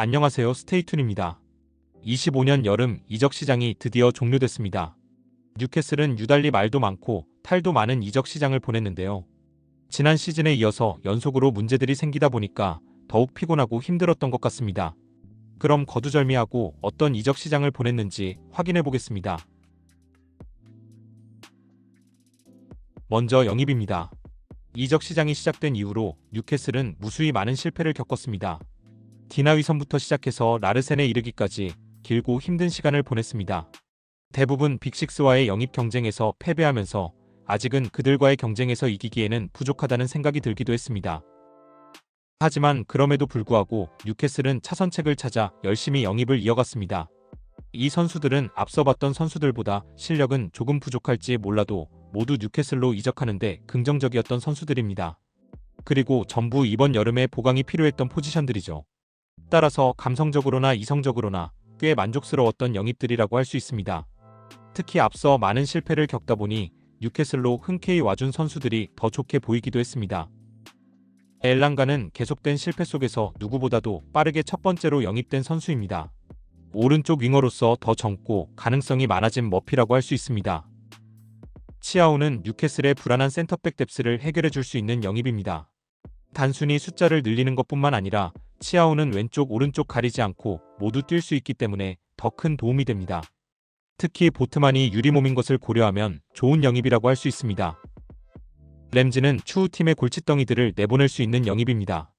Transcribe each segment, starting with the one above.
안녕하세요, 스테이툰입니다. 25년 여름 이적 시장이 드디어 종료됐습니다. 뉴캐슬은 유달리 말도 많고 탈도 많은 이적 시장을 보냈는데요. 지난 시즌에 이어서 연속으로 문제들이 생기다 보니까 더욱 피곤하고 힘들었던 것 같습니다. 그럼 거두절미하고 어떤 이적 시장을 보냈는지 확인해 보겠습니다. 먼저 영입입니다. 이적 시장이 시작된 이후로 뉴캐슬은 무수히 많은 실패를 겪었습니다. 디나위선부터 시작해서 라르센에 이르기까지 길고 힘든 시간을 보냈습니다. 대부분 빅식스와의 영입 경쟁에서 패배하면서 아직은 그들과의 경쟁에서 이기기에는 부족하다는 생각이 들기도 했습니다. 하지만 그럼에도 불구하고 뉴캐슬은 차선책을 찾아 열심히 영입을 이어갔습니다. 이 선수들은 앞서 봤던 선수들보다 실력은 조금 부족할지 몰라도 모두 뉴캐슬로 이적하는데 긍정적이었던 선수들입니다. 그리고 전부 이번 여름에 보강이 필요했던 포지션들이죠. 따라서 감성적으로나 이성적으로나 꽤 만족스러웠던 영입들이라고 할 수 있습니다. 특히 앞서 많은 실패를 겪다 보니 뉴캐슬로 흔쾌히 와준 선수들이 더 좋게 보이기도 했습니다. 엘랑가는 계속된 실패 속에서 누구보다도 빠르게 첫 번째로 영입된 선수입니다. 오른쪽 윙어로서 더 젊고 가능성이 많아진 머피라고 할 수 있습니다. 치아오는 뉴캐슬의 불안한 센터백 뎁스를 해결해 줄 수 있는 영입입니다. 단순히 숫자를 늘리는 것뿐만 아니라 치아오는 왼쪽 오른쪽 가리지 않고 모두 뛸 수 있기 때문에 더 큰 도움이 됩니다. 특히 보트만이 유리몸인 것을 고려하면 좋은 영입이라고 할 수 있습니다. 램지는 추후 팀의 골칫덩이들을 내보낼 수 있는 영입입니다.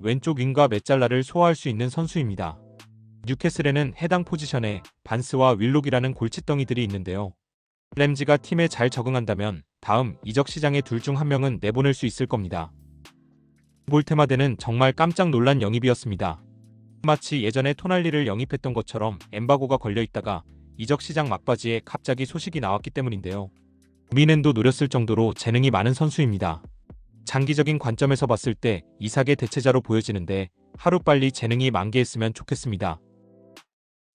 왼쪽 윙과 메잘라를 소화할 수 있는 선수입니다. 뉴캐슬에는 해당 포지션에 반스와 윌록이라는 골칫덩이들이 있는데요. 램지가 팀에 잘 적응한다면 다음 이적 시장의 둘 중 한 명은 내보낼 수 있을 겁니다. 볼테마데는 정말 깜짝 놀란 영입이었습니다. 마치 예전에 토날리를 영입했던 것처럼 엠바고가 걸려있다가 이적 시장 막바지에 갑자기 소식이 나왔기 때문인데요. 미넨도 노렸을 정도로 재능이 많은 선수입니다. 장기적인 관점에서 봤을 때 이삭의 대체자로 보여지는데 하루빨리 재능이 만개했으면 좋겠습니다.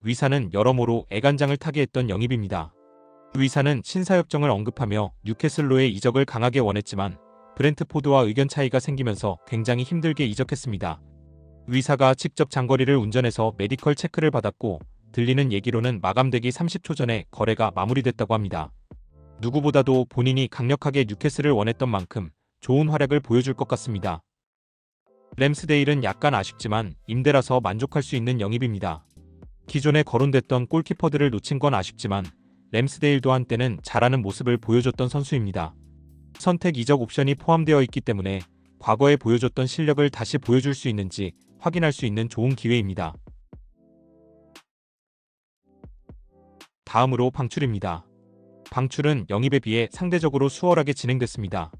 위사는 여러모로 애간장을 타게 했던 영입입니다. 위사는 신사협정을 언급하며 뉴캐슬로의 이적을 강하게 원했지만 브렌트포드와 의견 차이가 생기면서 굉장히 힘들게 이적했습니다. 위사가 직접 장거리를 운전해서 메디컬 체크를 받았고 들리는 얘기로는 마감되기 30초 전에 거래가 마무리됐다고 합니다. 누구보다도 본인이 강력하게 뉴캐슬을 원했던 만큼 좋은 활약을 보여줄 것 같습니다. 램스데일은 약간 아쉽지만 임대라서 만족할 수 있는 영입입니다. 기존에 거론됐던 골키퍼들을 놓친 건 아쉽지만 램스데일도 한때는 잘하는 모습을 보여줬던 선수입니다. 선택 이적 옵션이 포함되어 있기 때문에 과거에 보여줬던 실력을 다시 보여줄 수 있는지 확인할 수 있는 좋은 기회입니다. 다음으로 방출입니다. 방출은 영입에 비해 상대적으로 수월하게 진행됐습니다.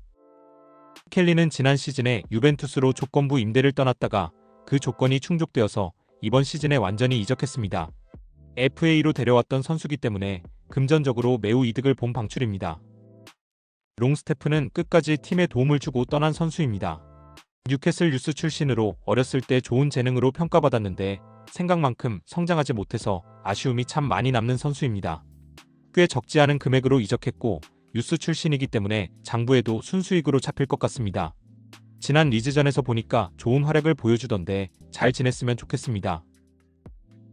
켈리는 지난 시즌에 유벤투스로 조건부 임대를 떠났다가 그 조건이 충족되어서 이번 시즌에 완전히 이적했습니다. FA로 데려왔던 선수기 때문에 금전적으로 매우 이득을 본 방출입니다. 롱스테프는 끝까지 팀에 도움을 주고 떠난 선수입니다. 뉴캐슬 유스 출신으로 어렸을 때 좋은 재능으로 평가받았는데 생각만큼 성장하지 못해서 아쉬움이 참 많이 남는 선수입니다. 꽤 적지 않은 금액으로 이적했고 유스 출신이기 때문에 장부에도 순수익으로 잡힐 것 같습니다. 지난 리즈전에서 보니까 좋은 활약을 보여주던데 잘 지냈으면 좋겠습니다.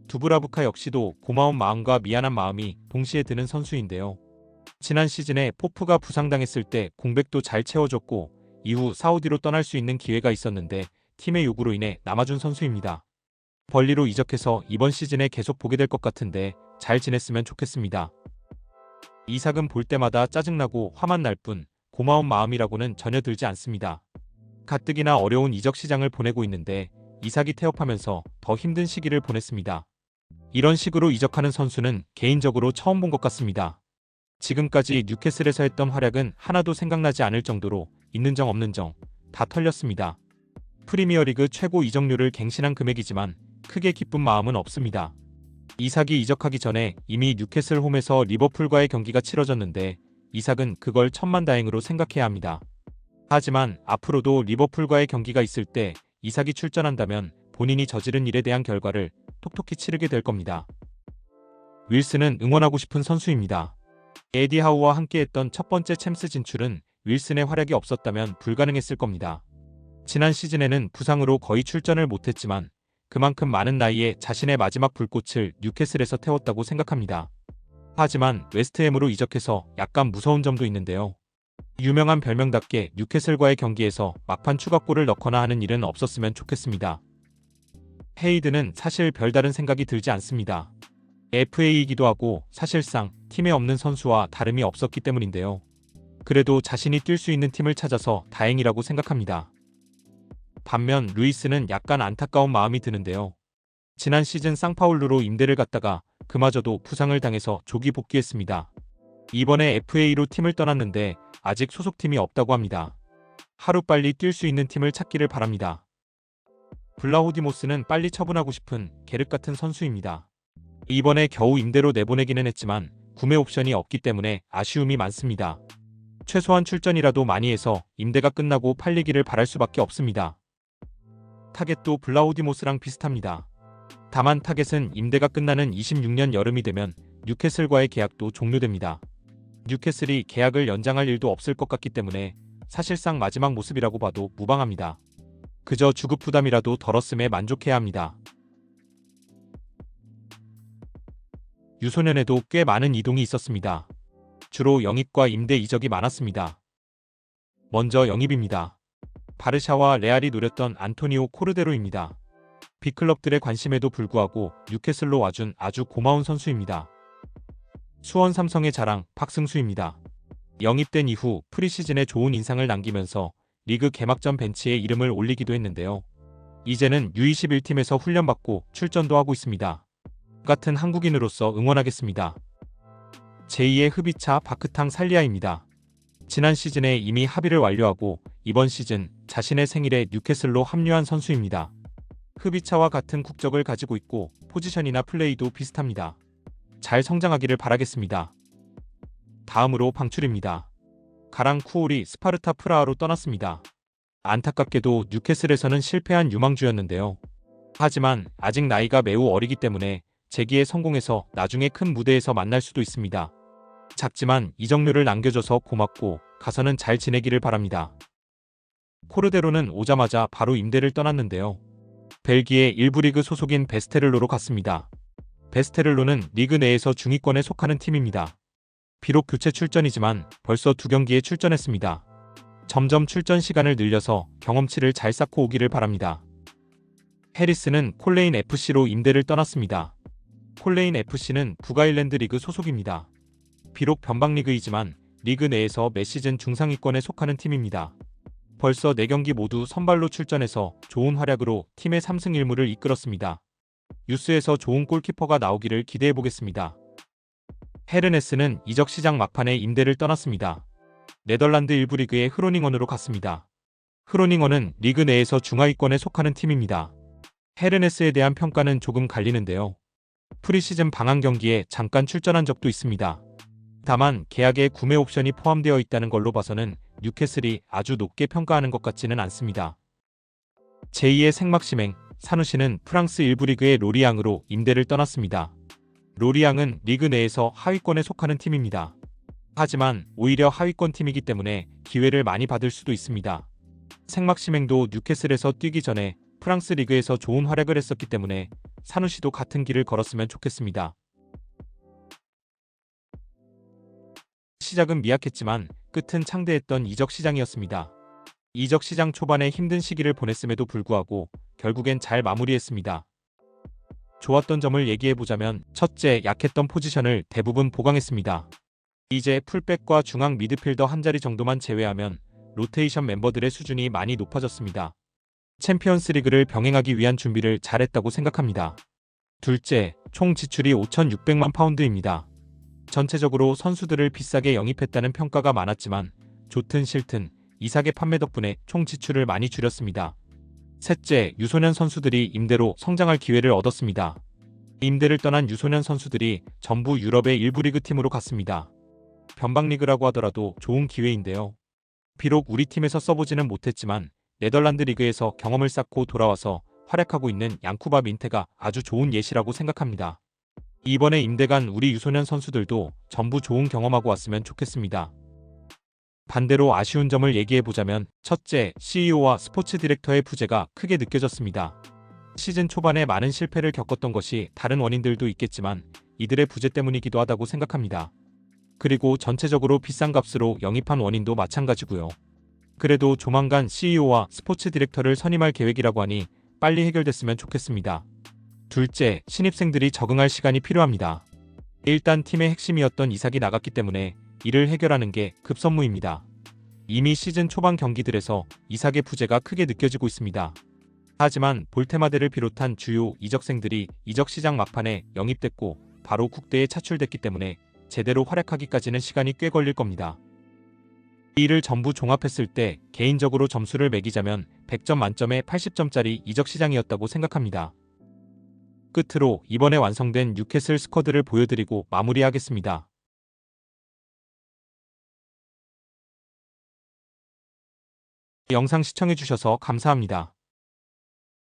두브라부카 역시도 고마운 마음과 미안한 마음이 동시에 드는 선수인데요. 지난 시즌에 포프가 부상당했을 때 공백도 잘 채워줬고 이후 사우디로 떠날 수 있는 기회가 있었는데 팀의 요구로 인해 남아준 선수입니다. 벌리로 이적해서 이번 시즌에 계속 보게 될 것 같은데 잘 지냈으면 좋겠습니다. 이삭은 볼 때마다 짜증나고 화만 날 뿐 고마운 마음이라고는 전혀 들지 않습니다. 가뜩이나 어려운 이적 시장을 보내고 있는데 이삭이 태업하면서 더 힘든 시기를 보냈습니다. 이런 식으로 이적하는 선수는 개인적으로 처음 본 것 같습니다. 지금까지 뉴캐슬에서 했던 활약은 하나도 생각나지 않을 정도로 있는 정 없는 정 다 털렸습니다. 프리미어리그 최고 이적료를 갱신한 금액이지만 크게 기쁜 마음은 없습니다. 이삭이 이적하기 전에 이미 뉴캐슬 홈에서 리버풀과의 경기가 치러졌는데 이삭은 그걸 천만다행으로 생각해야 합니다. 하지만 앞으로도 리버풀과의 경기가 있을 때 이삭이 출전한다면 본인이 저지른 일에 대한 결과를 톡톡히 치르게 될 겁니다. 윌슨은 응원하고 싶은 선수입니다. 에디 하우와 함께했던 첫 번째 챔스 진출은 윌슨의 활약이 없었다면 불가능했을 겁니다. 지난 시즌에는 부상으로 거의 출전을 못했지만 그만큼 많은 나이에 자신의 마지막 불꽃을 뉴캐슬에서 태웠다고 생각합니다. 하지만 웨스트햄으로 이적해서 약간 무서운 점도 있는데요. 유명한 별명답게 뉴캐슬과의 경기에서 막판 추가골을 넣거나 하는 일은 없었으면 좋겠습니다. 헤이드는 사실 별다른 생각이 들지 않습니다. FA이기도 하고 사실상 팀에 없는 선수와 다름이 없었기 때문인데요. 그래도 자신이 뛸 수 있는 팀을 찾아서 다행이라고 생각합니다. 반면 루이스는 약간 안타까운 마음이 드는데요. 지난 시즌 상파울루로 임대를 갔다가 그마저도 부상을 당해서 조기 복귀했습니다. 이번에 FA로 팀을 떠났는데 아직 소속팀이 없다고 합니다. 하루빨리 뛸 수 있는 팀을 찾기를 바랍니다. 블라호디모스는 빨리 처분하고 싶은 게르 같은 선수입니다. 이번에 겨우 임대로 내보내기는 했지만 구매 옵션이 없기 때문에 아쉬움이 많습니다. 최소한 출전이라도 많이 해서 임대가 끝나고 팔리기를 바랄 수밖에 없습니다. 타겟도 블라호디모스랑 비슷합니다. 다만 타겟은 임대가 끝나는 26년 여름이 되면 뉴캐슬과의 계약도 종료됩니다. 뉴캐슬이 계약을 연장할 일도 없을 것 같기 때문에 사실상 마지막 모습이라고 봐도 무방합니다. 그저 주급 부담이라도 덜었음에 만족해야 합니다. 유소년에도 꽤 많은 이동이 있었습니다. 주로 영입과 임대 이적이 많았습니다. 먼저 영입입니다. 바르샤와 레알이 노렸던 안토니오 코르데로입니다. 빅클럽들의 관심에도 불구하고 뉴캐슬로 와준 아주 고마운 선수입니다. 수원 삼성의 자랑 박승수입니다. 영입된 이후 프리시즌에 좋은 인상을 남기면서 리그 개막전 벤치에 이름을 올리기도 했는데요. 이제는 U21팀에서 훈련받고 출전도 하고 있습니다. 같은 한국인으로서 응원하겠습니다. 제2의 흡이차 바크탕 살리아입니다. 지난 시즌에 이미 합의를 완료하고 이번 시즌 자신의 생일에 뉴캐슬로 합류한 선수입니다. 흡이차와 같은 국적을 가지고 있고 포지션이나 플레이도 비슷합니다. 잘 성장하기를 바라겠습니다. 다음으로 방출입니다. 가랑 쿠올이 스파르타 프라하로 떠났습니다. 안타깝게도 뉴캐슬에서는 실패한 유망주였는데요. 하지만 아직 나이가 매우 어리기 때문에 재기에 성공해서 나중에 큰 무대에서 만날 수도 있습니다. 작지만 이적료를 남겨줘서 고맙고 가서는 잘 지내기를 바랍니다. 코르데로는 오자마자 바로 임대를 떠났는데요. 벨기에 1부 리그 소속인 베스테를로로 갔습니다. 베스테를로는 리그 내에서 중위권에 속하는 팀입니다. 비록 교체 출전이지만 벌써 2경기에 출전했습니다. 점점 출전 시간을 늘려서 경험치를 잘 쌓고 오기를 바랍니다. 해리스는 콜레인 FC로 임대를 떠났습니다. 콜레인 FC는 북아일랜드 리그 소속입니다. 비록 변방리그이지만 리그 내에서 매 시즌 중상위권에 속하는 팀입니다. 벌써 4경기 모두 선발로 출전해서 좋은 활약으로 팀의 3승 1무를 이끌었습니다. 유스에서 좋은 골키퍼가 나오기를 기대해보겠습니다. 헤르네스는 이적 시장 막판에 임대를 떠났습니다. 네덜란드 1부 리그의 흐로닝원으로 갔습니다. 흐로닝원은 리그 내에서 중하위권에 속하는 팀입니다. 헤르네스에 대한 평가는 조금 갈리는데요. 프리시즌 방한 경기에 잠깐 출전한 적도 있습니다. 다만 계약에 구매 옵션이 포함되어 있다는 걸로 봐서는 뉴캐슬이 아주 높게 평가하는 것 같지는 않습니다. 제2의 생막시맹 사누시는 프랑스 1부 리그의 로리앙으로 임대를 떠났습니다. 로리앙은 리그 내에서 하위권에 속하는 팀입니다. 하지만 오히려 하위권 팀이기 때문에 기회를 많이 받을 수도 있습니다. 생막시맹도 뉴캐슬에서 뛰기 전에 프랑스 리그에서 좋은 활약을 했었기 때문에 사누시도 같은 길을 걸었으면 좋겠습니다. 시작은 미약했지만 끝은 창대했던 이적 시장이었습니다. 이적 시장 초반에 힘든 시기를 보냈음에도 불구하고 결국엔 잘 마무리했습니다. 좋았던 점을 얘기해보자면 첫째, 약했던 포지션을 대부분 보강했습니다. 이제 풀백과 중앙 미드필더 한 자리 정도만 제외하면 로테이션 멤버들의 수준이 많이 높아졌습니다. 챔피언스리그를 병행하기 위한 준비를 잘했다고 생각합니다. 둘째, 총 지출이 5,600만 파운드입니다. 전체적으로 선수들을 비싸게 영입했다는 평가가 많았지만 좋든 싫든 이삭의 판매 덕분에 총 지출을 많이 줄였습니다. 셋째, 유소년 선수들이 임대로 성장할 기회를 얻었습니다. 임대를 떠난 유소년 선수들이 전부 유럽의 1부 리그 팀으로 갔습니다. 변방리그라고 하더라도 좋은 기회인데요. 비록 우리 팀에서 써보지는 못했지만 네덜란드 리그에서 경험을 쌓고 돌아와서 활약하고 있는 양쿠바 민테가 아주 좋은 예시라고 생각합니다. 이번에 임대 간 우리 유소년 선수들도 전부 좋은 경험하고 왔으면 좋겠습니다. 반대로 아쉬운 점을 얘기해보자면 첫째, CEO와 스포츠 디렉터의 부재가 크게 느껴졌습니다. 시즌 초반에 많은 실패를 겪었던 것이 다른 원인들도 있겠지만 이들의 부재 때문이기도 하다고 생각합니다. 그리고 전체적으로 비싼 값으로 영입한 원인도 마찬가지고요. 그래도 조만간 CEO와 스포츠 디렉터를 선임할 계획이라고 하니 빨리 해결됐으면 좋겠습니다. 둘째, 신입생들이 적응할 시간이 필요합니다. 일단 팀의 핵심이었던 이삭이 나갔기 때문에 이를 해결하는 게 급선무입니다. 이미 시즌 초반 경기들에서 이삭의 부재가 크게 느껴지고 있습니다. 하지만 볼테마데를 비롯한 주요 이적생들이 이적 시장 막판에 영입됐고 바로 국대에 차출됐기 때문에 제대로 활약하기까지는 시간이 꽤 걸릴 겁니다. 이 일을 전부 종합했을 때 개인적으로 점수를 매기자면 100점 만점에 80점짜리 이적 시장이었다고 생각합니다. 끝으로 이번에 완성된 뉴캐슬 스쿼드를 보여드리고 마무리하겠습니다. 영상 시청해주셔서 감사합니다.